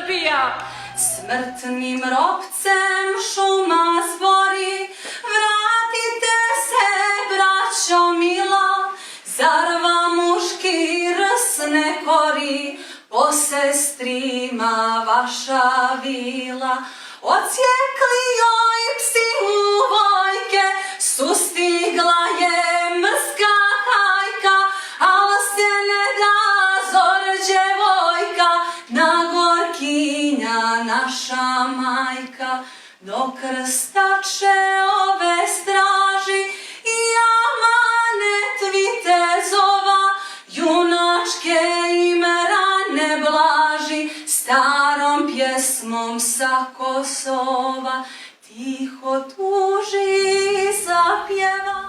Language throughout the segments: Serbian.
Srbija. Smrtnim ropcem šuma zbori, vratite se, braćo mila, zar vam muški rs ne kori, po sestrima vaša vila. Odsjekli joj psi uvojke, sustigla je mrska hajka, al se ne da zor djevojka, na gorkinja naša majka. Do krstače ove straži i amanet vitezova, junačke im rane blaži, starom pjesmom sa Kosova tiho tuži i zapjeva.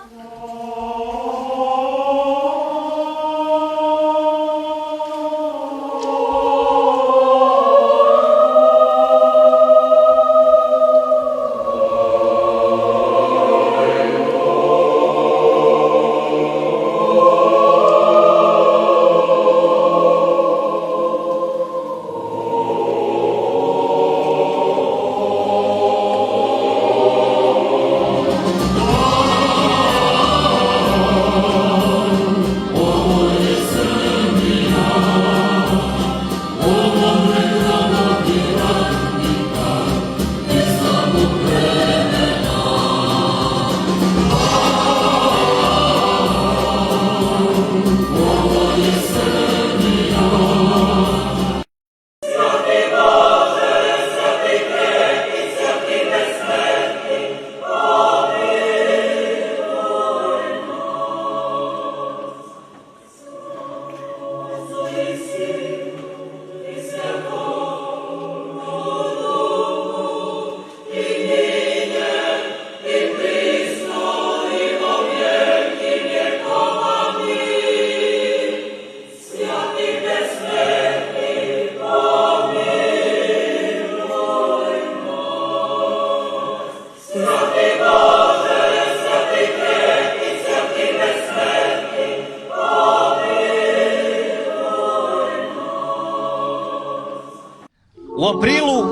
U aprilu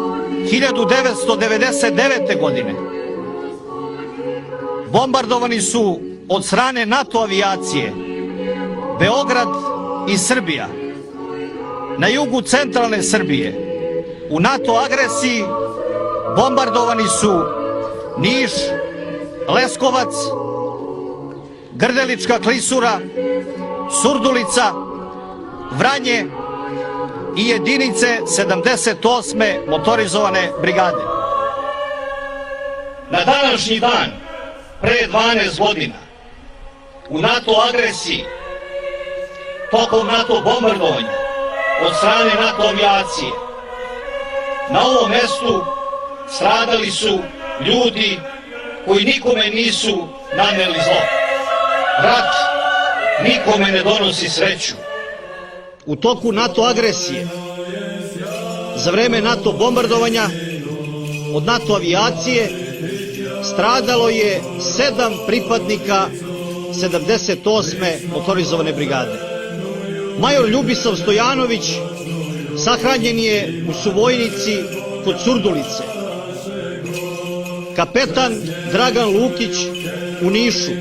1999. godine bombardovani su od strane NATO avijacije Beograd i Srbija. Na jugu centralne Srbije u NATO agresiji bombardovani su Niš, Leskovac, Grdelička klisura, Surdulica, Vranje i jedinice 78. motorizovane brigade. Na današnji dan, pre 12 godina, u NATO agresiji, tokom NATO bombardovanja od strane NATO avijacije, na ovom mestu stradali su ljudi koji nikome nisu naneli zlo. Rat nikome ne donosi sreću. U toku NATO agresije, za vreme NATO bombardovanja od NATO avijacije, stradalo je 7 pripadnika 78. motorizovane brigade. Major Ljubisav Stojanović sahranjen je u Suvojnici kod Surdulice. Kapetan Dragan Lukić u Nišu.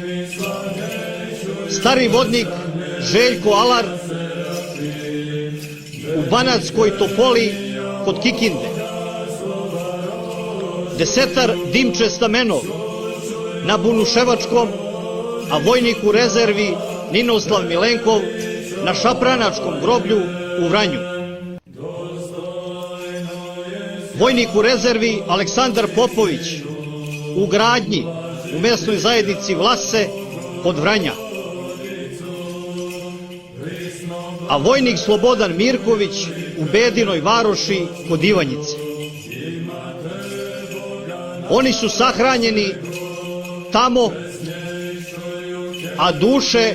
Stari vodnik Željko Alar u Banatskoj Topoli kod Kikinde. Desetar Dimče Stamenov na Bunuševačkom, a vojnik u rezervi Ninoslav Milenkov na Šapranačkom groblju u Vranju. Vojnik u rezervi Aleksandar Popović u Gradnji u mesnoj zajednici Vlase kod Vranja. A vojnik Slobodan Mirković u Bedinoj Varoši kod Ivanjice. Oni su sahranjeni tamo, a duše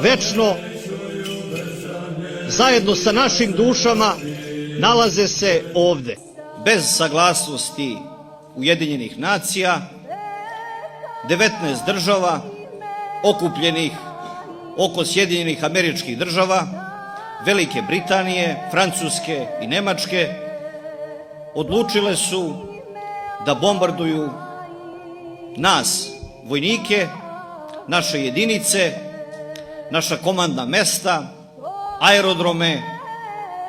večno zajedno sa našim dušama nalaze se ovde. Bez saglasnosti Ujedinjenih nacija, 19 država okupljenih oko Sjedinjenih Američkih Država, Velike Britanije, Francuske i Nemačke odlučile su da bombarduju nas, vojnike, naše jedinice, naša komandna mesta, aerodrome,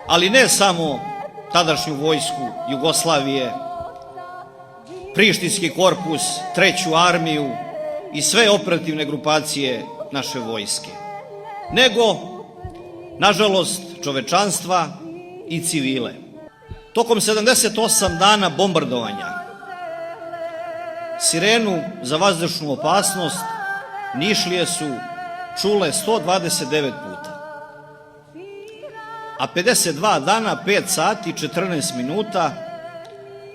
ali ne samo tadašnju vojsku Jugoslavije, Prištinski korpus, Treću armiju i sve operativne grupacije naše vojske, nego, nažalost, čovečanstva i civile. Tokom 78 dana bombardovanja sirenu za vazdušnu opasnost Nišlije su čule 129 puta, a 52 dana, 5 sati, 14 minuta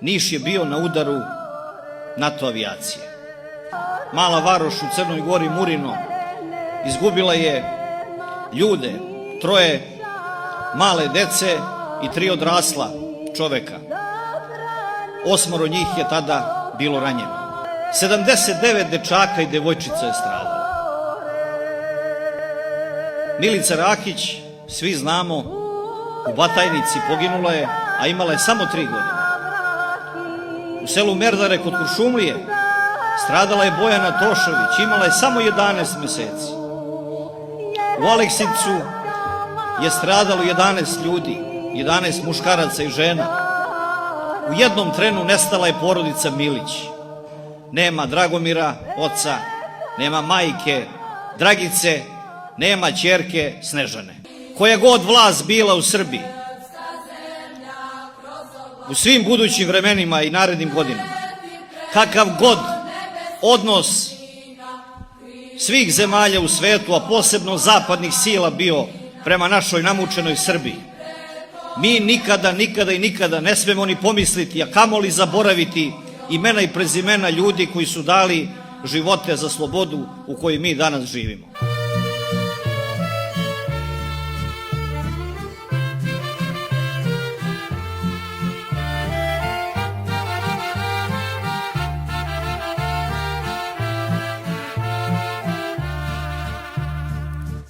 Niš je bio na udaru NATO avijacije. Mala varoš u Crnoj Gori, Murino, izgubila je ljude, 3 male dece i 3 odrasla čoveka. 8 njih je tada bilo ranjeno. 79 dečaka i devojčica je stradalo. Milica Rakić, svi znamo, u Batajnici poginula je, a imala je samo 3 godine. U selu Merdare kod Kuršumlije stradala je Bojana Tošović, imala je samo 11 meseci. U Aleksivcu je stradalo 11 ljudi, 11 muškaraca i žena. U jednom trenu nestala je porodica Milić. Nema Dragomira, oca, nema majke Dragice, nema ćerke Snežane. Koja god vlast bila u Srbiji, u svim budućim vremenima i narednim godinama, kakav god odnos svih zemalja u svetu, a posebno zapadnih sila bio prema našoj namučenoj Srbiji, mi nikada, nikada i nikada ne smemo ni pomisliti, a kamoli zaboraviti imena i prezimena ljudi koji su dali živote za slobodu u kojoj mi danas živimo.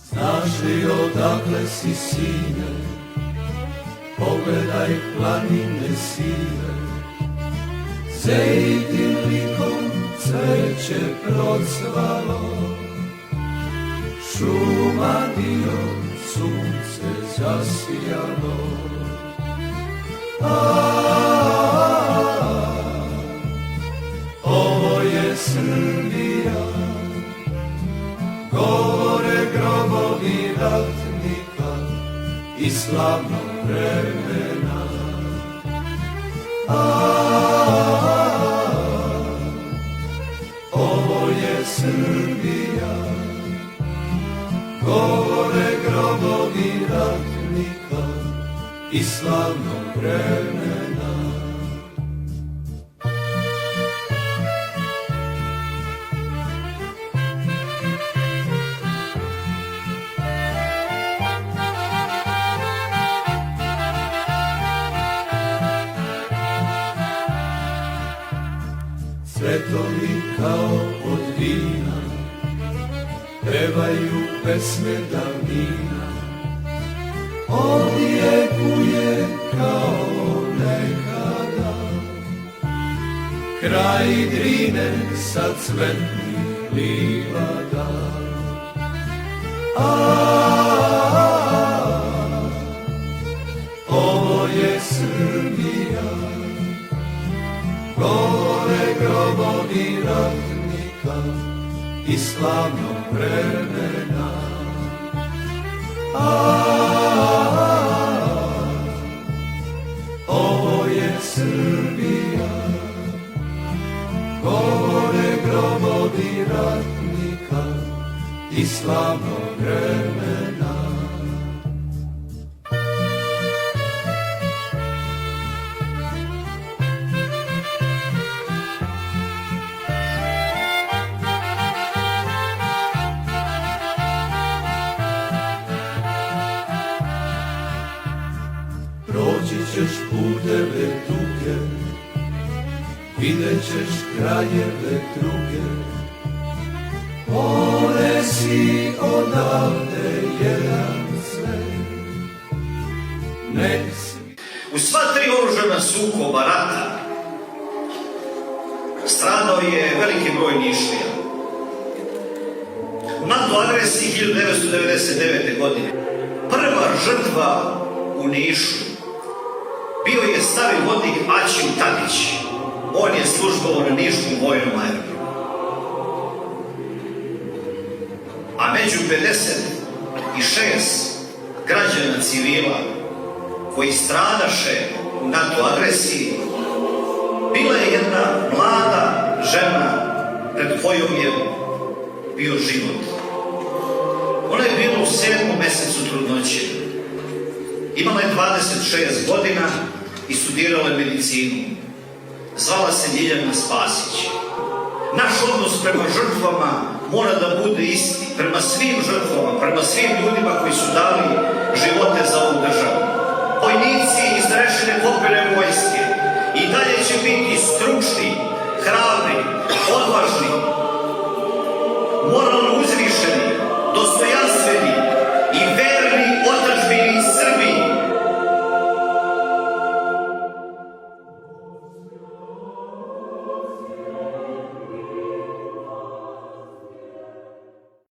Znaš li odakle si, sine, pogledaj planine sive, zejtin likom cveće procvalo, šuma dio sunce zasijalo. Ovo je Srbija, govore grobovi ratnika i slavnog vremena. Ovo je Srbija, govore grobovi ratnika i slavnog vremena. Cvetovi kao od vina pevaju pesme davnina, odjekuje kao nekada kraj Drine sa cvetnih livada. Ovo je Srbija, govore grobovi ratnika i slavnog vremena. Ovo je Srbija, govore grobovi ratnika i slavnog vremena. Proći ćeš puteve duge, vidjet ćeš krajeve druge, ponesi odavde jedan svet. U sva 3 oružana sukoba rata stradao je veliki broj Nišlija. U NATO agresiji 1999. godine prva žrtva u Nišu bio je stari vodnik Aćim Tadić. On je službovao na Niškom vojnom aerodromu. A među 56 građana civila koji stradaše u NATO agresiji bila je jedna mlada žena pred kojom je bio život. Ona je bila u 7. mesecu trudnoće. Imala je 26 godina i studirala je medicinu. Zvala se Ljiljana Spasić. Naš odnos prema žrtvama mora da bude isti. Prema svim žrtvama, prema svim ljudima koji su dali živote za ovu državu. Vojnici iz Rešene kopene vojske i dalje će biti stručni, hrabri, odvažni